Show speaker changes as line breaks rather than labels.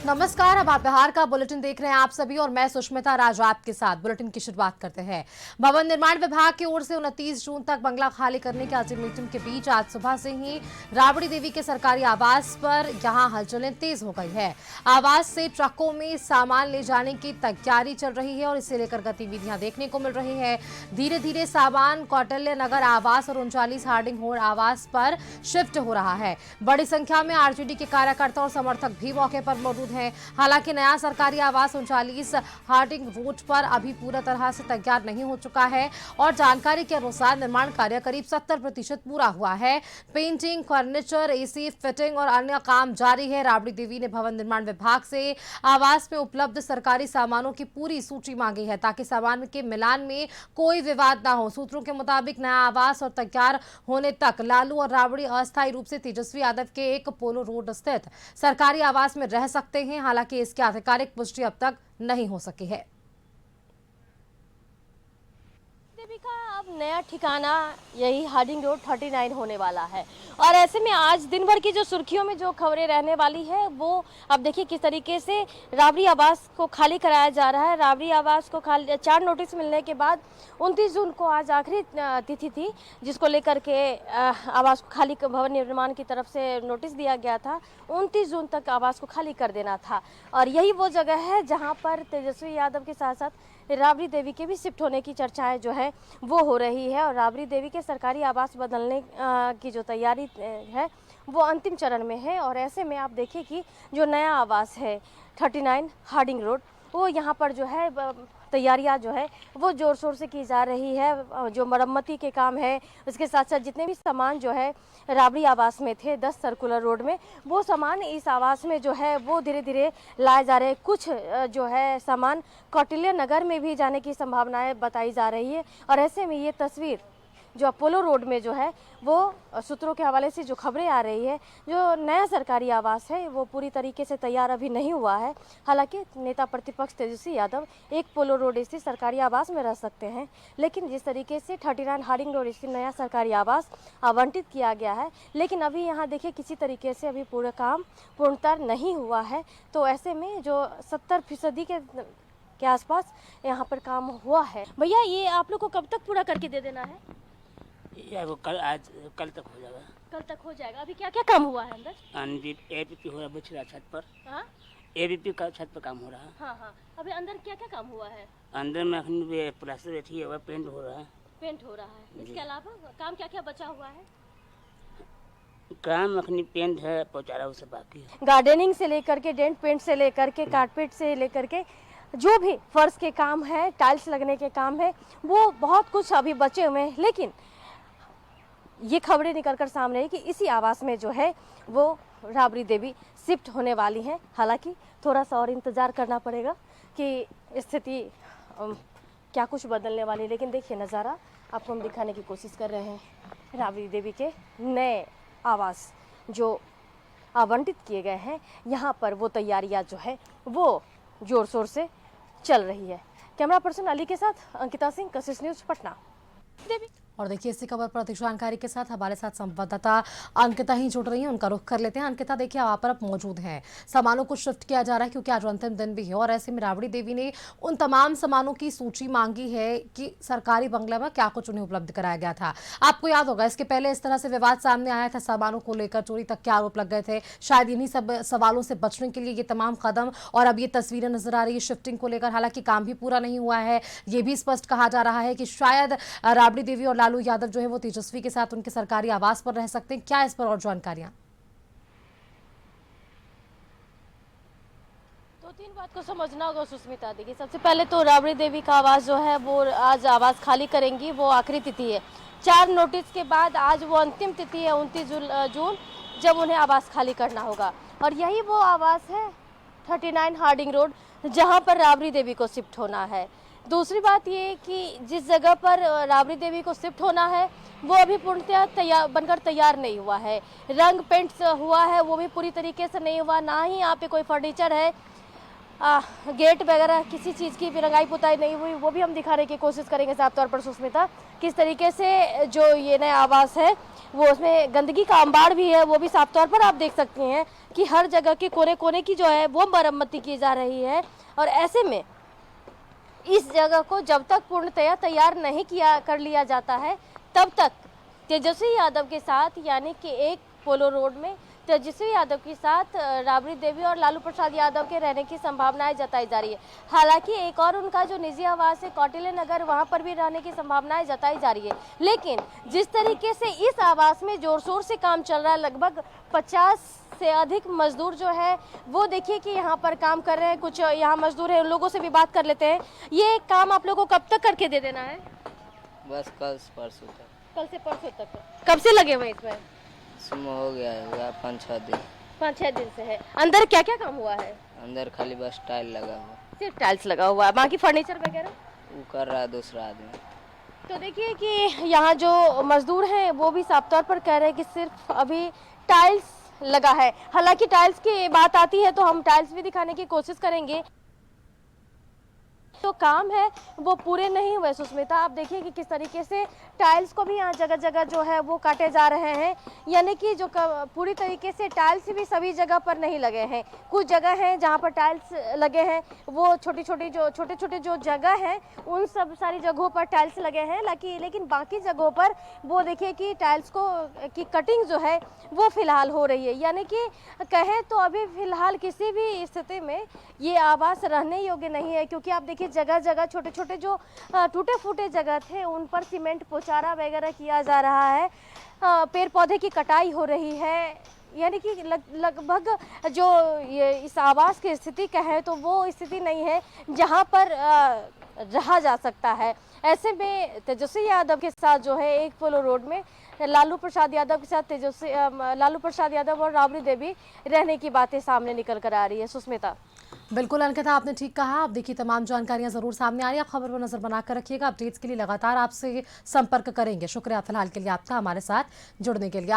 नमस्कार। अब आप बिहार का बुलेटिन देख रहे हैं आप सभी और मैं सुष्मिता राज आपके साथ। बुलेटिन की शुरुआत करते हैं। भवन निर्माण विभाग की ओर से 29 जून तक बंगला खाली करने के अल्टीमेटम के बीच आज सुबह से ही राबड़ी देवी के सरकारी आवास पर यहां हलचलें तेज हो गई है। आवास से ट्रकों में सामान ले जाने की तैयारी चल रही है और इसे लेकर गतिविधियां देखने को मिल रही है। धीरे धीरे सामान कौटिल्य नगर आवास और 39 हार्डिंग होड़ आवास पर शिफ्ट हो रहा है। बड़ी संख्या में आरजेडी के कार्यकर्ता और समर्थक भी मौके पर मौजूद हैं। हालांकि नया सरकारी आवास 39 हार्डिंग रोड पर अभी पूरा तरह से तैयार नहीं हो चुका है और जानकारी के अनुसार निर्माण कार्य करीब 70% पूरा हुआ है। पेंटिंग, फर्नीचर, एसी फिटिंग और अन्य काम जारी है। राबड़ी देवी ने भवन निर्माण विभाग से आवास में उपलब्ध सरकारी सामानों की पूरी सूची मांगी है ताकि सामान के मिलान में कोई विवाद न हो। सूत्रों के मुताबिक नया आवास और तैयार होने तक लालू और राबड़ी अस्थायी रूप से तेजस्वी यादव के एक पोलो रोड स्थित सरकारी आवास में रह सकते हैं। हालांकि इसकी आधिकारिक पुष्टि अब तक नहीं हो सकी है।
देवी का अब नया ठिकाना यही हार्डिंग रोड 39 होने वाला है और ऐसे में आज दिन भर की जो सुर्खियों में जो खबरें रहने वाली है वो अब देखिए किस तरीके से राबड़ी आवास को खाली कराया जा रहा है। राबड़ी आवास को खाली 4 नोटिस मिलने के बाद 29 जून को आज आखिरी तिथि थी जिसको लेकर के आवास को खाली भवन निर्माण की तरफ से नोटिस दिया गया था। 29 जून तक आवास को खाली कर देना था और यही वो जगह है जहाँ पर तेजस्वी यादव के साथ साथ राबड़ी देवी के भी शिफ्ट होने की चर्चाएं जो है वो हो रही है और राबड़ी देवी के सरकारी आवास बदलने की जो तैयारी है वो अंतिम चरण में है। और ऐसे में आप देखिए कि जो नया आवास है 39 हार्डिंग रोड वो यहाँ पर जो है तैयारियां जो है वो जोर शोर से की जा रही है। जो मरम्मती के काम है उसके साथ साथ जितने भी सामान जो है राबड़ी आवास में थे 10 सर्कुलर रोड में वो सामान इस आवास में जो है वो धीरे धीरे लाए जा रहे हैं। कुछ जो है सामान कौटिल्य नगर में भी जाने की संभावनाएं बताई जा रही है और ऐसे में ये तस्वीर जो अपोलो रोड में जो है वो सूत्रों के हवाले से जो खबरें आ रही है जो नया सरकारी आवास है वो पूरी तरीके से तैयार अभी नहीं हुआ है। हालांकि नेता प्रतिपक्ष तेजस्वी यादव एक पोलो रोड स्थित सरकारी आवास में रह सकते हैं, लेकिन जिस तरीके से 39 हार्डिंग रोड स्थित नया सरकारी आवास आवंटित किया गया है लेकिन अभी यहाँ देखिए किसी तरीके से अभी पूरा काम पूर्णतः नहीं हुआ है। तो ऐसे में जो 70% के आसपास यहाँ पर काम हुआ है। भैया ये आप लोग को कब तक पूरा करके दे देना है?
या वो कल तक हो जाएगा।
कल तक हो जाएगा। अभी क्या क्या काम हुआ है अंदर?
एबीपी हो रहा बच रहा छत पर।
हाँ?
एबीपी का छत पर काम हो रहा है।
हाँ हाँ। अभी अंदर क्या क्या काम हुआ है?
अंदर में अखनी प्लास्टर बैठी है, पेंट हो रहा है।
पेंट हो रहा है। इसके अलावा काम क्या क्या बचा हुआ है?
काम अखनी पेंट है, पोचारा उसे बाकी है।
गार्डनिंग से लेकर के डेंट पेंट से लेकर के कारपेट से लेकर के जो भी फर्श के काम है, टाइल्स लगने के काम है, वो बहुत कुछ अभी बचे हुए हैं। लेकिन ये खबरें निकल कर सामने है कि इसी आवास में जो है वो राबड़ी देवी शिफ्ट होने वाली हैं। हालांकि थोड़ा सा और इंतज़ार करना पड़ेगा कि स्थिति क्या कुछ बदलने वाली है। लेकिन देखिए नज़ारा आपको हम दिखाने की कोशिश कर रहे हैं। राबड़ी देवी के नए आवास जो आवंटित किए गए हैं यहाँ पर वो तैयारियाँ जो है वो जोर शोर से चल रही है। कैमरा पर्सन अली के साथ अंकिता सिंह, कशिश न्यूज़, पटना। देवी
और देखिए इसी खबर पर अधिक जानकारी के साथ हमारे साथ संवाददाता अंकिता ही जुड़ रही हैं, उनका रुख कर लेते हैं। अंकिता, देखिए वहाँ पर अब मौजूद हैं, सामानों को शिफ्ट किया जा रहा है क्योंकि आज अंतिम दिन भी है और ऐसे में राबड़ी देवी ने उन तमाम सामानों की सूची मांगी है कि सरकारी बंगले में क्या कुछ उन्हें उपलब्ध कराया गया था। आपको याद होगा इसके पहले इस तरह से विवाद सामने आया था, सामानों को लेकर चोरी तक के आरोप लग गए थे। शायद इन्हीं सब सवालों से बचने के लिए ये तमाम कदम और अब ये तस्वीरें नजर आ रही है शिफ्टिंग को लेकर। हालांकि काम भी पूरा नहीं हुआ है, ये भी स्पष्ट कहा जा रहा है कि शायद राबड़ी देवी और लालू यादव जो है वो तेजस्वी के साथ उनके सरकारी आवास पर रह सकते हैं। क्या इस पर और जानकारियां?
दो तीन बात को समझना होगा सुष्मिता। देखिए सबसे पहले तो राबड़ी देवी का आवास जो है वो आज आवास खाली करेंगी, वो आखिरी तिथि है। 4 नोटिस के बाद आज वो अंतिम तिथि है 29 जून जब उन्हें आवास खाली करना होगा और यही वो आवास है 39 हार्डिंग रोड जहाँ पर राबड़ी देवी को शिफ्ट होना है। दूसरी बात ये कि जिस जगह पर राबड़ी देवी को शिफ्ट होना है वो अभी पूर्णतः बनकर तैयार नहीं हुआ है। रंग पेंट हुआ है वो भी पूरी तरीके से नहीं हुआ, ना ही यहाँ पे कोई फर्नीचर है। गेट वगैरह किसी चीज़ की भी रंगाई पुताई नहीं हुई, वो भी हम दिखाने की कोशिश करेंगे साफ तौर पर सुष्मिता। किस तरीके से जो ये नया आवास है वो उसमें गंदगी का अंबार भी है, वो भी साफ तौर पर आप देख सकते हैं कि हर जगह के कोने कोने की जो है वो मरम्मती की जा रही है। और ऐसे में इस जगह को जब तक पूर्णतया तैयार नहीं कर लिया जाता है तब तक तेजस्वी यादव के साथ, यानी कि एक पोलो रोड में तेजस्वी यादव के साथ राबड़ी देवी और लालू प्रसाद यादव के रहने की संभावनाएं जताई जा रही है। हालांकि एक और उनका जो निजी आवास है कौटिल्य नगर, वहां पर भी रहने की संभावनाएं जताई जा रही है। लेकिन जिस तरीके से इस आवास में जोर शोर से काम चल रहा है, लगभग 50 से अधिक मजदूर जो है वो देखिए कि यहाँ पर काम कर रहे हैं। कुछ यहाँ मजदूर है, उन लोगों से भी बात कर लेते हैं। ये काम आप लोगों को कब तक करके दे देना है?
बस कल से परसों तक।
कल से परसों तक। कब से लगे हुए इसमें?
इसमें हो गया है 5-6 दिन।
5-6 दिन से है। अंदर क्या क्या काम हुआ है?
अंदर खाली बस टाइल लगा हुआ,
सिर्फ टाइल्स लगा हुआ है, बाकी फर्नीचर वगैरह
वो कर रहा है दूसरा आदमी।
तो देखिए कि यहाँ जो मजदूर हैं वो भी साफ तौर पर कह रहे हैं कि सिर्फ अभी टाइल्स लगा है। हालांकि टाइल्स की बात आती है तो हम टाइल्स भी दिखाने की कोशिश करेंगे। तो काम है वो पूरे नहीं हुए सुष्मिता। आप देखिए कि किस तरीके से टाइल्स को भी यहाँ जगह जगह जो है वो काटे जा रहे हैं, यानी कि जो पूरी तरीके से टाइल्स भी सभी जगह पर नहीं लगे हैं। कुछ जगह हैं जहाँ पर टाइल्स लगे हैं, वो छोटे छोटे जो जगह हैं उन सब सारी जगहों पर टाइल्स लगे हैं। लेकिन बाकी जगहों पर वो देखिए कि टाइल्स की कटिंग जो है वो फिलहाल हो रही है। यानी कि कहें तो अभी फिलहाल किसी भी स्थिति में ये आवास रहने योग्य नहीं है, क्योंकि आप देखिए जगह जगह छोटे छोटे जो टूटे फूटे जगह थे उन पर सीमेंट पोचारा वगैरह किया जा रहा है। पेड़ पौधे की कटाई हो रही है, यानी कि लगभग जो ये इस आवास की स्थिति कहें तो वो स्थिति नहीं है जहां पर रहा जा सकता है। ऐसे में तेजस्वी यादव के साथ जो है एक पोलो रोड में लालू प्रसाद यादव के साथ लालू प्रसाद यादव और राबड़ी देवी रहने की बातें सामने निकल कर आ रही है। सुष्मिता।
बिल्कुल अंकिता, आपने ठीक कहा। आप देखिए तमाम जानकारियां जरूर सामने आ रही है। आप खबर पर नजर बनाकर रखिएगा। अपडेट्स के लिए लगातार आपसे संपर्क करेंगे। शुक्रिया फिलहाल के लिए आपका हमारे साथ जुड़ने के लिए।